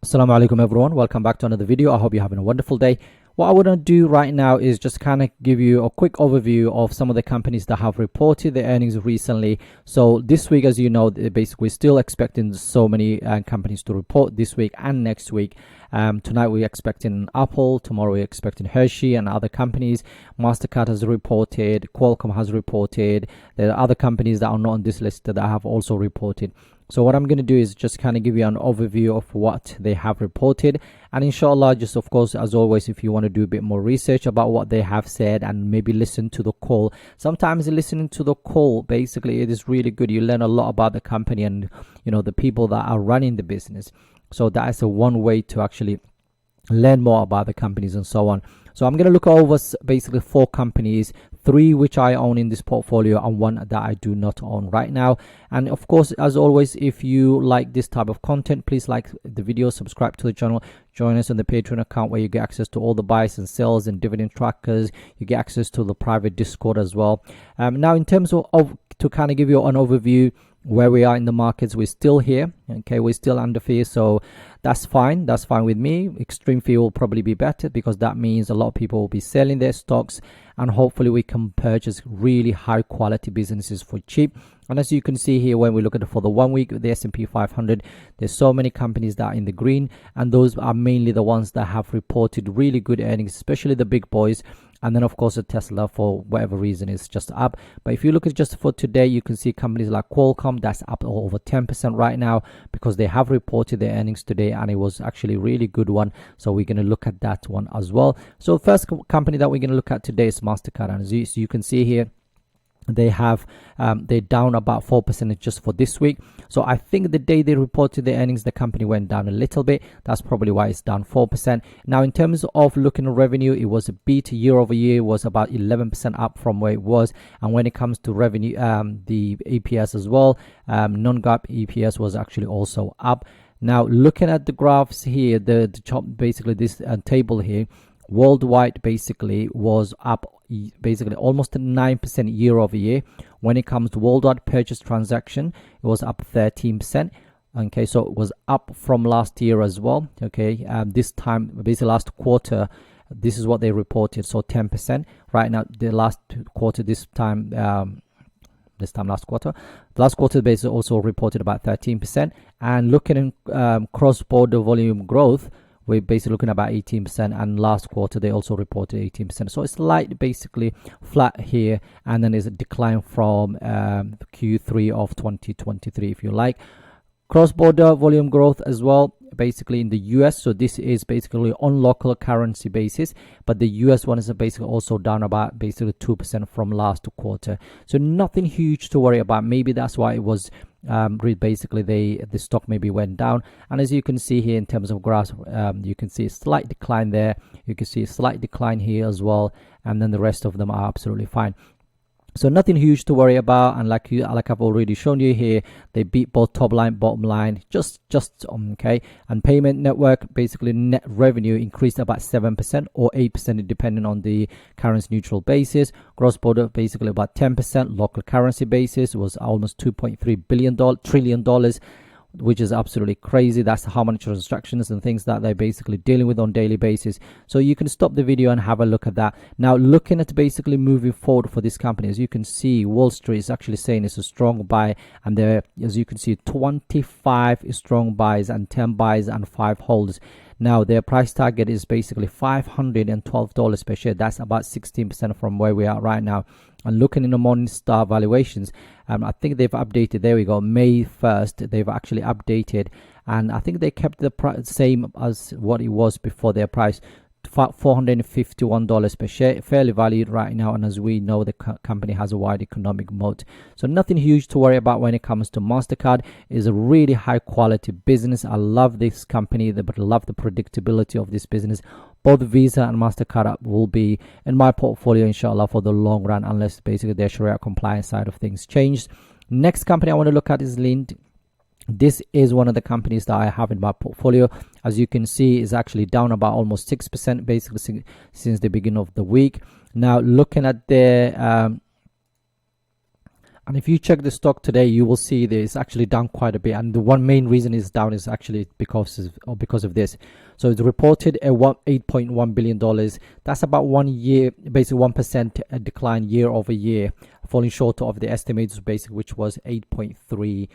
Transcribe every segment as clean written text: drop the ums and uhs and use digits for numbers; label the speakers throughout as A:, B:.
A: Assalamu Alaikum everyone, welcome back to another video. I hope you're having a wonderful day. What I want to do right now is just kind of give you a quick overview of some of the companies that have reported their earnings recently. So this week, as you know, basically we're still expecting so many companies to report this week and next week. Tonight we're expecting Apple, tomorrow we're expecting Hershey and other companies. MasterCard has reported, Qualcomm has reported. There are other companies that are not on this list that have also reported. So what I'm going to do is just kind of give you an overview of what they have reported, and inshallah, just of course, as always, if you want to do a bit more research about what they have said and maybe listen to the call. Sometimes listening to the call, basically it is really good. You learn a lot about the company and the people that are running the business. So that is a one way to actually learn more about the companies and so on. So I'm going to look over basically 4 companies, 3 which I own in this portfolio and 1 that I do not own right now. And of course, as always, if you like this type of content, please like the video, subscribe to the channel, join us on the Patreon account where you get access to all the buys and sells and dividend trackers. You get access to the private Discord as well. Now in terms of to kind of give you an overview where we are in the markets, we're still here. Okay, we're still under fear, so that's fine with me. Extreme fear will probably be better because that means a lot of people will be selling their stocks, and hopefully we can purchase really high quality businesses for cheap. And as you can see here, when we look at it for the 1 week, the S&P 500, there's so many companies that are in the green, and those are mainly the ones that have reported really good earnings, especially the big boys. And then of course a Tesla, for whatever reason, is just up. But if you look at just for today, you can see companies like Qualcomm, that's up over 10% right now because they have reported their earnings today, and it was actually a really good one. So we're going to look at that one as well. So first company that we're going to look at today is MasterCard, and as you can see here, they're down about 4% just for this week. So I think the day they reported the earnings, the company went down a little bit. That's probably why it's down 4%. Now in terms of looking at revenue, it was a beat year over year, was about 11% up from where it was. And when it comes to revenue, the EPS as well, non-GAAP EPS was actually also up. Now looking at the graphs here, the top, basically this table here, worldwide basically was up basically almost 9% year over year. When it comes to worldwide purchase transaction, it was up 13%. Okay, so it was up from last year as well. Okay, this time basically last quarter, this is what they reported, so 10%. Right now the last quarter, last quarter basically also reported about 13%. And looking at cross-border volume growth, we're basically looking at about 18%, and last quarter they also reported 18%. So it's slight, basically flat here, and then there's a decline from Q3 of 2023, if you like. Cross-border volume growth as well, basically in the US. So this is basically on local currency basis, but the US one is basically also down about basically 2% from last quarter. So nothing huge to worry about. Maybe that's why it was basically the stock maybe went down. And as you can see here in terms of graphs, you can see a slight decline there, you can see a slight decline here as well, and then the rest of them are absolutely fine. So nothing huge to worry about, and like I've already shown you here, they beat both top line, bottom line, just okay. And payment network, basically net revenue increased about 7% or 8% depending on the currency neutral basis. Cross border basically about 10%. Local currency basis was almost $2.3 trillion, which is absolutely crazy. That's how many transactions and things that they're basically dealing with on daily basis. So you can stop the video and have a look at that. Now looking at basically moving forward for this company, as you can see, Wall Street is actually saying it's a strong buy, and there, as you can see, 25 strong buys and 10 buys and 5 holds. Now their price target is basically $512 per share. That's about 16% from where we are right now. And looking in the Morningstar valuations, I think they've updated. There we go, May 1st. They've actually updated, and I think they kept the same as what it was before. Their price $451 per share, fairly valued right now. And as we know, the company has a wide economic moat, so nothing huge to worry about when it comes to MasterCard. It is a really high quality business. I love this company, but I love the predictability of this business. Both Visa and MasterCard will be in my portfolio, inshallah, for the long run, unless basically their Sharia compliance side of things changed. Next company I want to look at is Lind. This is one of the companies that I have in my portfolio. As you can see, is actually down about almost 6% basically since the beginning of the week. Now looking at their And if you check the stock today, you will see that it's actually down quite a bit. And the one main reason it's down is actually because of this. So it's reported a $8.1 billion. That's about 1 year, basically 1% decline year over year, falling short of the estimates, basically, which was 8.3.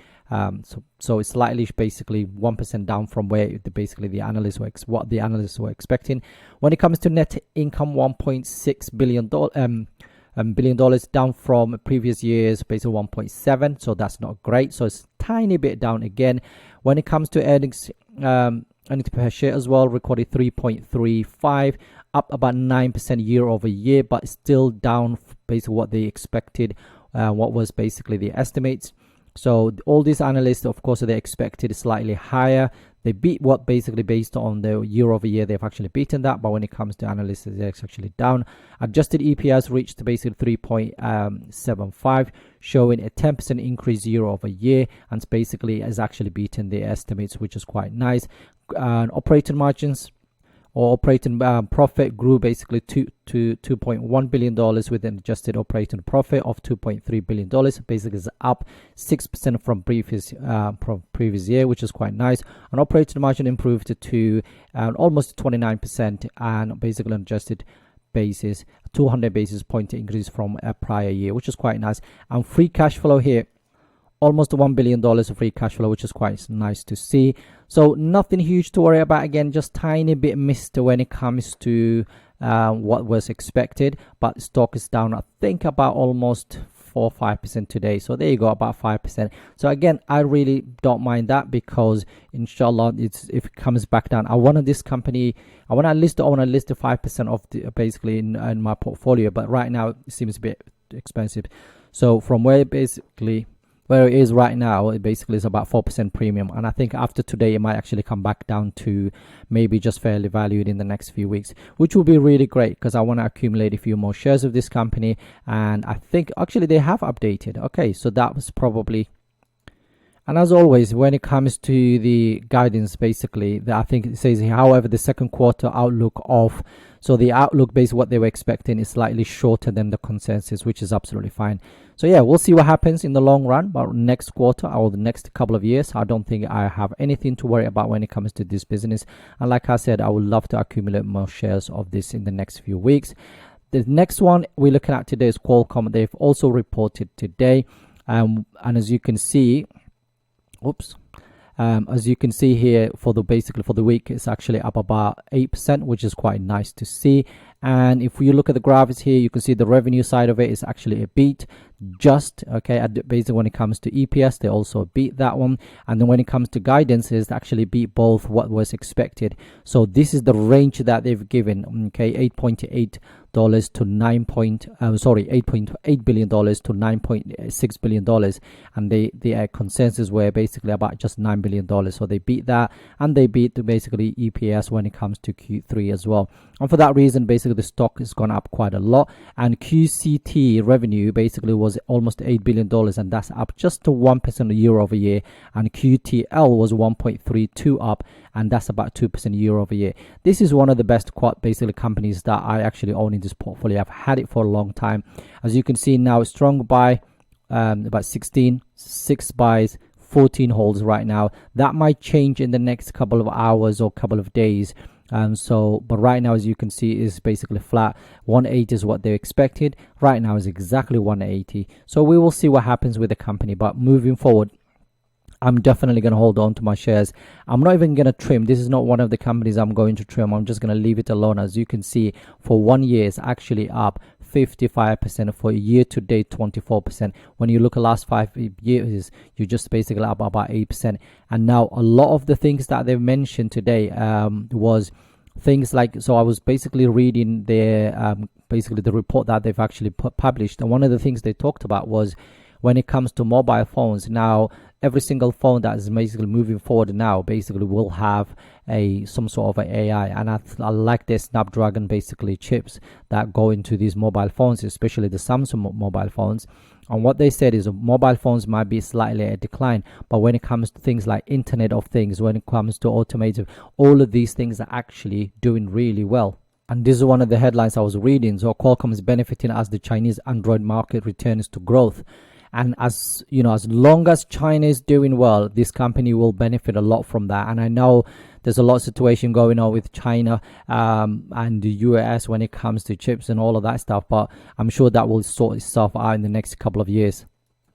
A: So it's slightly, basically 1% down from where basically the analysts were what the analysts were expecting. When it comes to net income, $1.6 billion. $1 billion down from previous years, basically 1.7, so that's not great. So it's tiny bit down again. When it comes to earnings per share as well, recorded 3.35, up about 9% year over year, but still down basically what they expected, what was basically the estimates. So all these analysts, of course, they expected slightly higher. They beat what basically based on the year over year, they've actually beaten that. But when it comes to analysts, it's actually down. Adjusted EPS reached basically 3.75, showing a 10% increase year over year, and basically has actually beaten the estimates, which is quite nice. Operating margins or operating profit grew basically to $2.1 billion with an adjusted operating profit of $2.3 billion. Basically is up 6% from previous year, which is quite nice. An operating margin improved to almost 29%, and basically an adjusted basis 200 basis point increase from a prior year, which is quite nice. And free cash flow here, almost $1 billion of free cash flow, which is quite nice to see. So nothing huge to worry about. Again, just tiny bit missed when it comes to what was expected, but stock is down, I think, about almost 4 or 5% today. So there you go, about 5%. So again, I really don't mind that, because inshallah, if it comes back down, I want this company, I want to list 5% of the basically in my portfolio, but right now it seems a bit expensive. So from where it is right now, it basically is about 4% premium, and I think after today it might actually come back down to maybe just fairly valued in the next few weeks, which will be really great, because I want to accumulate a few more shares of this company. And I think actually they have updated. Okay, so that was probably. And as always, when it comes to the guidance, basically, I think it says, however, the second quarter outlook so the outlook based what they were expecting is slightly shorter than the consensus, which is absolutely fine. So yeah, we'll see what happens in the long run, but next quarter or the next couple of years, I don't think I have anything to worry about when it comes to this business. And like I said, I would love to accumulate more shares of this in the next few weeks. The next one we're looking at today is Qualcomm. They've also reported today, and as you can see, as you can see here, for the week, it's actually up about 8%, which is quite nice to see. And if you look at the graphics here, you can see the revenue side of it is actually a beat. Basically when it comes to EPS, they also beat that one. And then when it comes to guidance, is actually beat both what was expected. So this is the range that they've given. Okay, $8.8 to $8.8 billion to $9.6 billion, and the consensus were basically about just $9 billion. So they beat that, and they beat basically EPS when it comes to Q3 as well. And for that reason, basically the stock has gone up quite a lot. And QCT revenue basically was almost $8 billion, and that's up just to 1% year over year. And QTL was 1.32 up, and that's about 2% year over year. This is one of the best basically companies that I actually own in this portfolio. I've had it for a long time. As you can see now, strong buy, about 16, 6 buys, 14 holds right now. That might change in the next couple of hours or couple of days. But right now, as you can see, is basically flat. 180 is what they expected. Right now is exactly 180. So we will see what happens with the company. But moving forward, I'm definitely going to hold on to my shares. I'm not even going to trim. This is not one of the companies I'm going to trim. I'm just going to leave it alone. As you can see, for 1 year, it's actually up 55%. For year to date, 24%. When you look at last 5 years, you just basically up about 8%. And now a lot of the things that they've mentioned today was things like, so I was basically reading their basically the report that they've actually published, and one of the things they talked about was when it comes to mobile phones. Now every single phone that is basically moving forward now basically will have some sort of AI, and I like their Snapdragon basically chips that go into these mobile phones, especially the Samsung mobile phones. And what they said is mobile phones might be slightly a decline, but when it comes to things like Internet of Things, when it comes to automotive, all of these things are actually doing really well. And this is one of the headlines I was reading. So Qualcomm is benefiting as the Chinese Android market returns to growth. And as you know, as long as China is doing well, this company will benefit a lot from that. And I know there's a lot of situation going on with China and the US when it comes to chips and all of that stuff, but I'm sure that will sort itself out in the next couple of years.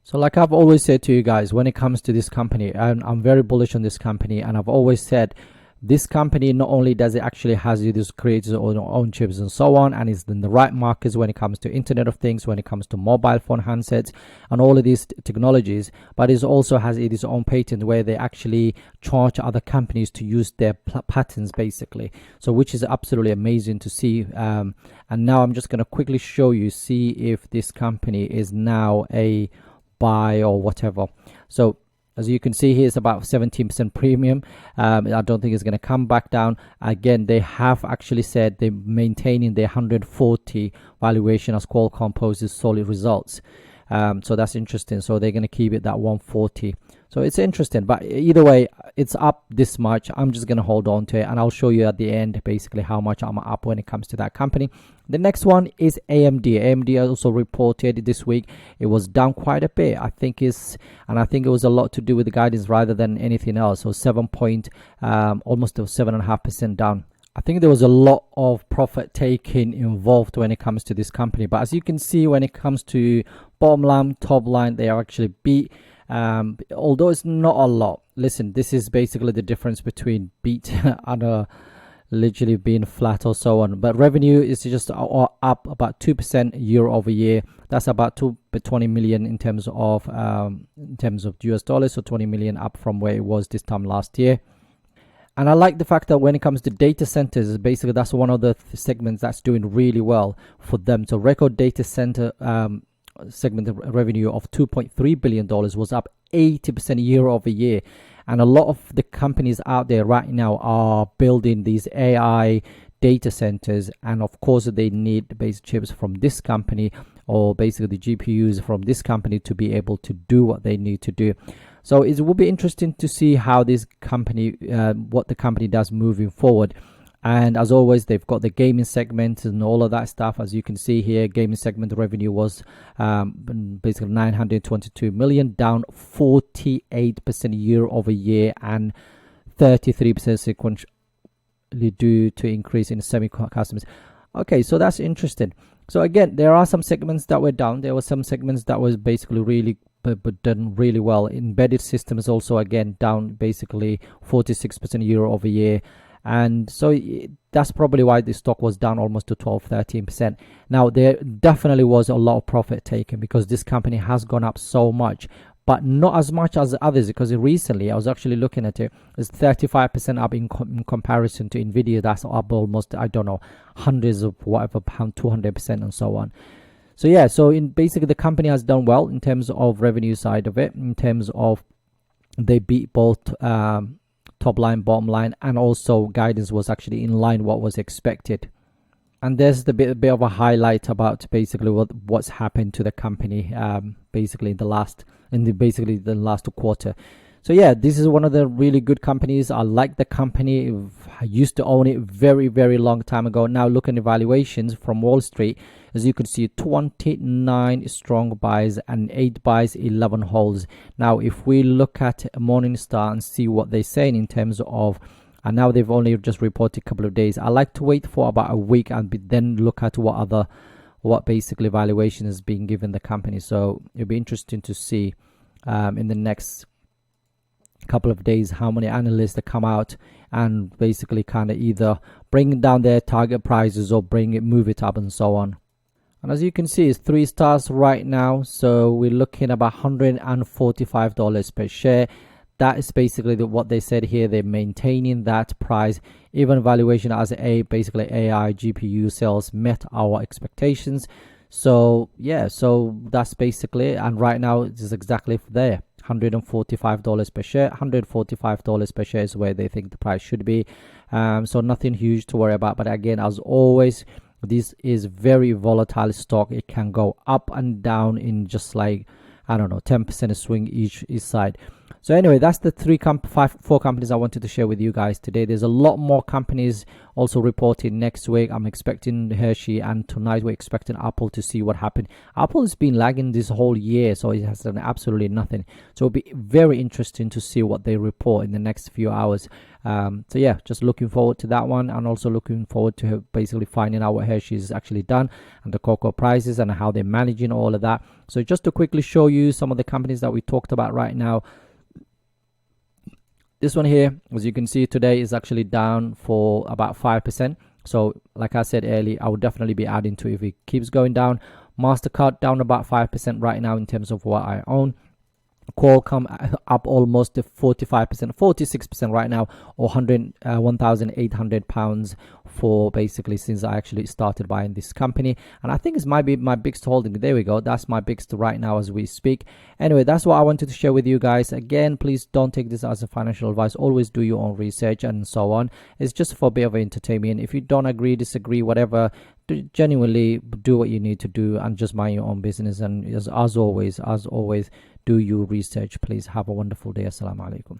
A: So like I've always said to you guys, when it comes to this company, I'm very bullish on this company, and I've always said this company, not only does it actually has these creates own chips and so on, and is in the right markets when it comes to Internet of Things, when it comes to mobile phone handsets and all of these technologies, but it also has its own patent where they actually charge other companies to use their patents basically. So which is absolutely amazing to see. And now I'm just going to quickly show you, see if this company is now a buy or whatever. So as you can see here, it's about 17% premium. I don't think it's going to come back down. Again, they have actually said they're maintaining their 140 valuation as Qualcomm poses solid results. So that's interesting. So they're going to keep it that 140. So it's interesting, but either way, it's up this much. I'm just going to hold on to it, and I'll show you at the end basically how much I'm up when it comes to that company. The next one is AMD. AMD also reported this week. It was down quite a bit. I think it was a lot to do with the guidance rather than anything else. So almost 7.5% down. I think there was a lot of profit taking involved when it comes to this company. But as you can see, when it comes to bottom line, top line, they are actually beat. Although it's not a lot. Listen, this is basically the difference between beat and literally being flat or so on. But revenue is just up about 2% year over year. That's about 20 million in terms of US dollars, so 20 million up from where it was this time last year. And I like the fact that when it comes to data centers, basically that's one of the segments that's doing really well for them. So record data center segment revenue of $2.3 billion was up 80% year over year. And a lot of the companies out there right now are building these AI data centers, and of course they need base chips from this company, or basically the GPUs from this company, to be able to do what they need to do. So it will be interesting to see how this company what the company does moving forward. And as always, they've got the gaming segment and all of that stuff. As you can see here, gaming segment revenue was basically 922 million, down 48% year over year and 33% sequentially due to increase in semi-customers. Okay, so that's interesting. So again, there are some segments that were down. There were some segments that was basically really but done really well. Embedded systems also again down basically 46% year over year. And so that's probably why the stock was down almost to 12-13%. Now there definitely was a lot of profit taken because this company has gone up so much, but not as much as others, because recently I was actually looking at it, it's 35% up in comparison to Nvidia. That's up almost, I don't know, hundreds of whatever pound, 200% and so on. So yeah, so basically the company has done well in terms of revenue side of it, in terms of they beat both top line, bottom line, and also guidance was actually in line what was expected. And there's the bit of a highlight about basically what's happened to the company basically in the last quarter. So yeah, this is one of the really good companies. I like the company. I used to own it very long time ago. Now look at the valuations from Wall Street. As you can see, 29 strong buys and 8 buys, 11 holds. Now if we look at Morningstar and see what they're saying in terms of, and now they've only just reported a couple of days. I like to wait for about a week and then look at what basically valuation is being given the company. So it'll be interesting to see in the next couple of days how many analysts that come out and basically kind of either bring down their target prices or move it up and so on. And as you can see, it's 3 stars right now, so we're looking about $145 per share. That is basically what they said here. They're maintaining that price. Even valuation as basically AI GPU sales met our expectations. So yeah, so that's basically it. And right now it's exactly there, $145 per share. $145 per share is where they think the price should be. So nothing huge to worry about. But again, as always, this is very volatile stock. It can go up and down in just like I don't know, 10% swing each side. So anyway, that's the four companies I wanted to share with you guys today. There's a lot more companies also reporting next week. I'm expecting Hershey, and tonight we're expecting Apple to see what happened. Apple has been lagging this whole year, so it has done absolutely nothing. So it'll be very interesting to see what they report in the next few hours. So yeah, just looking forward to that one, and also looking forward to basically finding out what Hershey's actually done and the cocoa prices and how they're managing all of that. So just to quickly show you some of the companies that we talked about right now. This one here, as you can see today, is actually down for about 5%. So like I said earlier, I would definitely be adding to it if it keeps going down. MasterCard down about 5% right now in terms of what I own. Qualcomm up almost to 45%, 46% right now, or £1,800 for basically since I actually started buying this company. And I think it might be my biggest holding. There we go. That's my biggest right now as we speak. Anyway, that's what I wanted to share with you guys. Again, please don't take this as a financial advice. Always do your own research and so on. It's just for a bit of entertainment. If you don't agree, disagree, whatever, genuinely do what you need to do and just mind your own business. And as always, do your research. Please have a wonderful day. Assalamu Alaikum.